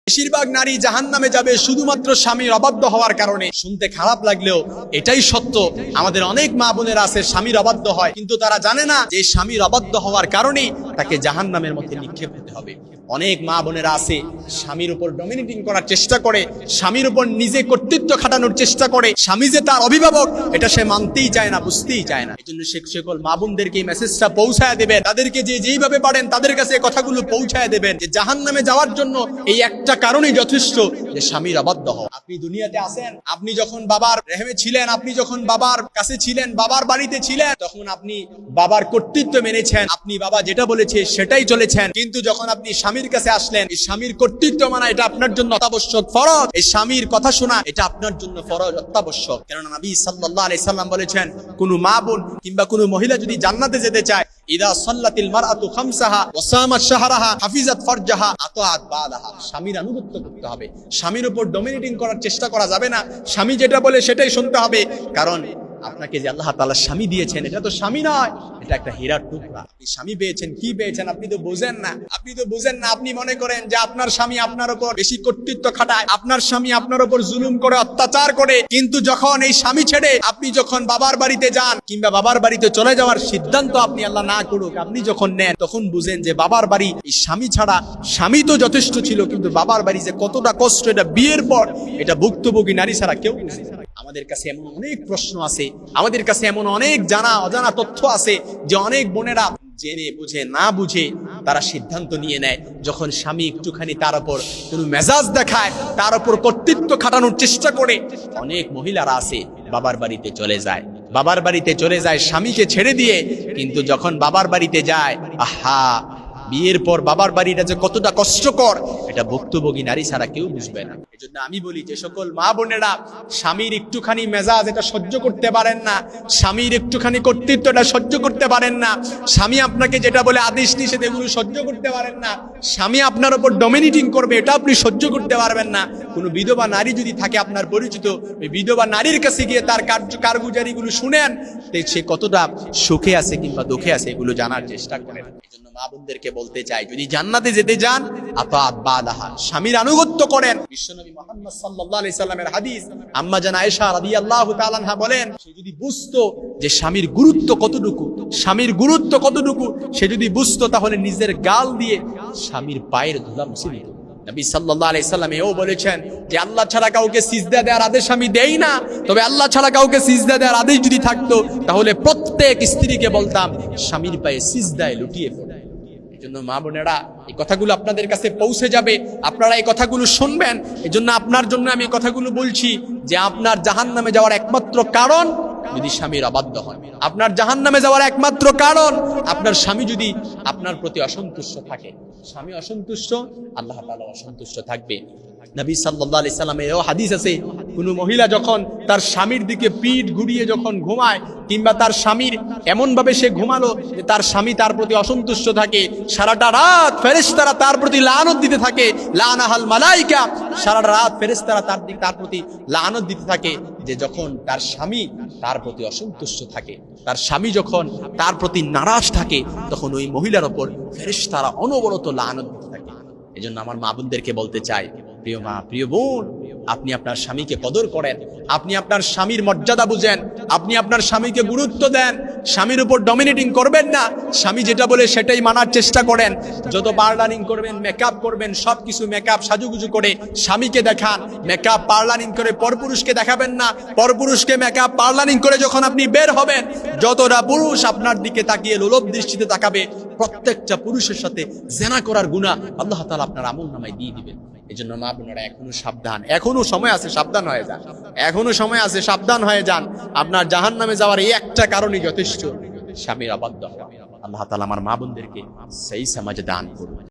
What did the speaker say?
বেশিরভাগ নারী জাহান্নামে যাবে শুধুমাত্র স্বামীর অবাধ্য হওয়ার কারণে। শুনতে খারাপ লাগলেও এটাই সত্য। আমাদের অনেক মা বোনেরা আছে স্বামীর অবাধ্য হয়, কিন্তু তারা জানে না যে স্বামীর অবাধ্য হওয়ার কারণেই তাকে জাহান্নামের মধ্যে নিক্ষেপ হতে হবে। অনেক মা বোনেরা আছে স্বামীর উপর ডমিনেটিং করার চেষ্টা করে, স্বামীর উপর নিজে কর্তৃত্ব খাটানোর চেষ্টা করে। স্বামী যে তার অভিভাবক এটা সে মানতেই চায় না, বুঝতেই চায় না। এই জন্য সকল মা বোনদেরকে এই মেসেজটা পৌঁছায় দেবেন, তাদেরকে যেইভাবে পারেন তাদের কাছে কথাগুলো পৌঁছায় দেবেন যে জাহান্নামে যাওয়ার জন্য এই একটা কারণেই যথেষ্ট, যে স্বামীর অবাধ্য হওয়া। আপনি দুনিয়াতে আছেন, আপনি যখন বাবার রেহেমে ছিলেন, আপনি যখন বাবার কাছে ছিলেন, বাবার বাড়িতে ছিলেন, তখন আপনি বাবার কর্তৃত্ব মেনেছেন, আপনি বাবা যেটা বলেছে সেটাই চলেছেন। কিন্তু যখন আপনি স্বামীর কাছে আসলেন, এই স্বামীর কর্তৃত্ব মানা এটা আপনার জন্য অত্যাবশ্যক ফরজ, এই স্বামীর কথা শোনা এটা আপনার জন্য ফরজ অত্যাবশ্যক। কেননা নবী সাল্লাল্লাহু আলাইহি সাল্লাম বলেছেন, কোন মা বোন কিংবা কোন মহিলা যদি জান্নাতে যেতে চায়, ইদা সাল্লাতিল মারআতু খামসাহা ওয়া সামাত শাহরাহা হাফিজাত ফারজাহা আতাআত বালাহা। স্বামীর আনুগত্য করতে হবে, স্বামীর উপর ডমিনেটিং করার চেষ্টা করা যাবে না। স্বামী যেটা বলে সেটাই শুনতে হবে, কারণ আপনাকে যে আল্লাহ তাআলা স্বামী দিয়েছেন এটা তো স্বামী নয়, এটা একটা হীরার টুকরা। আপনি স্বামী পেয়েছেন, কি পেয়েছেন আপনি তো বুঝেন না, আপনি মনে করেন যে আপনার স্বামী আপনার উপর বেশি কর্তৃত্ব খাটায়, আপনার স্বামী আপনার উপর জুলুম করে, অত্যাচার করে। কিন্তু যখন এই স্বামী ছেড়ে আপনি যখন বাবার বাড়িতে যান কিংবা বাবার বাড়িতে চলে যাওয়ার সিদ্ধান্ত আপনি আল্লাহ না করুক আপনি যখন নেন, তখন বুঝেন যে বাবার বাড়ি এই স্বামী ছাড়া, স্বামী তো যথেষ্ট ছিল কিন্তু বাবার বাড়ি যে কতটা কষ্ট, এটা বিয়ের পর এটা ভুক্তভোগী নারী ছাড়া কেউ বুঝে না। আমাদের কাছে এমন অনেক প্রশ্ন আছে, আমাদের কাছে এমন অনেক অজানা তথ্য আছে যে অনেক বোনেরা জেনে বুঝে না বুঝে তারা সিদ্ধান্ত নিয়ে নেয়। যখন স্বামী একটুখানি তার উপর কোনো মেজাজ দেখায়, তার উপর কর্তৃত্ব খাটানোর চেষ্টা করে, অনেক মহিলারা আছে বাবার বাড়িতে চলে যায় স্বামীকে ছেড়ে দিয়ে। কিন্তু যখন বাবার বাড়িতে যায়, আহা, বিয়ের পর বাবার বাড়িটা যে কতটা কষ্টকর এটা ভুক্তভোগী নারী ছাড়া কেউ বুঝবে না। এজন্য আমি বলি যে সকল মা বোনেরা স্বামীর একটুখানি মেজাজ এটা সহ্য করতে পারেন না, স্বামীর একটুখানি কর্তৃত্ব এটা সহ্য করতে পারেন না, স্বামী আপনাকে যেটা বলে আদেশ নিষেধ এগুলো সহ্য করতে পারেন না, স্বামী আপনার উপর ডমিনেটিং করবে এটা আপনি সহ্য করতে পারবেন না। কোনো বিধবা নারী যদি থাকে আপনার পরিচিত, ওই বিধবা নারীর কাছে গিয়ে তার কারগুজারিগুলো শুনেন, সে কতটা সুখে আছে কিংবা দুঃখে আছে এগুলো জানার চেষ্টা করেন। এজন্য মা বোনদেরকে বলতে চাই, যদি জান্নাতে যেতে যান আতাআত বালাহা, স্বামীর আনুগত্য করেন। বিশ্বনবী মুহাম্মদ সাল্লাল্লাহু আলাইহি সাল্লামের হাদিস, আম্মা জান আয়েশা রাদিয়াল্লাহু তাআলা আনহা বলেন, সে যদি বুঝতো যে স্বামীর গুরুত্ব কতটুকু, সে যদি বুঝতো তাহলে নিজের গাল দিয়ে স্বামীর পায়ের ধুলা মুছে দিত। নবী সাল্লাল্লাহু আলাইহি সাল্লাম এও বলেছেন যে আল্লাহ ছাড়া কাউকে সিজদা দেওয়ার আদেশ আমি দেই না, তবে আল্লাহ ছাড়া কাউকে সিজদা দেওয়ার আদেশ যদি থাকতো তাহলে প্রত্যেক স্ত্রীকে বলতাম স্বামীর পায়ে সিজদায় লুটিয়ে পড়ো। এজন্য মা বোনেরা এই কথাগুলো আপনাদের কাছে পৌঁছে যাবে, আপনারা এই কথাগুলো শুনবেন। এজন্য আপনার জন্য আমি এই কথাগুলো বলছি যে আপনার জাহান্নামে যাওয়ার একমাত্র কারণ যদি স্বামীর অবাধ্য হয়, আপনার জাহান্নামে যাওয়ার একমাত্র কারণ আপনার স্বামী যদি আপনার প্রতি অসন্তুষ্ট থাকে। স্বামী অসন্তুষ্ট, আল্লাহ তাআলা অসন্তুষ্ট থাকবে। নবী সাল্লাল্লাহু আলাইহি সাল্লামের হাদিস আছে, কোন মহিলা যখন তার স্বামীর দিকে পিঠ ঘুরিয়ে যখন ঘুমায় কিংবা তার স্বামীর এমন ভাবে সে ঘুমালো যে তার স্বামী তার প্রতি অসন্তুষ্ট থাকে, সারাটা রাত ফেরেশতারা তার প্রতি লানত দিতে থাকে, লানাহাল মালাইকা, সারাটা রাত ফেরেশতারা তার প্রতি লানত দিতে থাকে। যে যখন তার স্বামী তার প্রতি অসন্তুষ্ট থাকে, তার স্বামী যখন তার প্রতি নারাজ থাকে, তখন ওই মহিলার উপর ফেরেশতারা অনবরত লানত দিতে থাকে। এজন্য আমার মা বোনদেরকে বলতে চাই, প্রিয় মা, প্রিয় বোন, আপনি আপনার স্বামীকে কদর করেন, আপনি আপনার স্বামীর মর্যাদা বুঝেন, আপনি আপনার স্বামীকে গুরুত্ব দেন, স্বামীর উপর ডমিনেটিং করবেন না, স্বামী যেটা বলে সেটাই মানার চেষ্টা করেন। যত পার্লারিং করবেন, মেকআপ করবেন, সবকিছু মেকআপ সাজুগুজু করে স্বামীকে দেখান, মেকআপ পার্লারিং করে পরপুরুষকে দেখাবেন না। পরপুরুষকে মেকআপ পার্লারিং করে যখন আপনি বের হবেন, যতটা পুরুষ আপনার দিকে তাকিয়ে লোলভ দৃষ্টিতে তাকাবে, প্রত্যেকটা পুরুষের সাথে জেনা করার গুনাহ আল্লাহ তাআলা আপনার আমলনামায় দিয়ে দিবেন। এজন্য মা বোনেরা এখনো সাবধান, এখনো সময় আছে, সাবধান হয়ে যান, এখনো সময় আছে, সাবধান হয়ে যান। আপনার জাহান্নামে যাওয়ার এই একটা কারণই যথেষ্ট, স্বামীর অবাধ্য হওয়া। আল্লাহ তাআলা আমার মা বোনদেরকে সেই সমাজ দান করুন।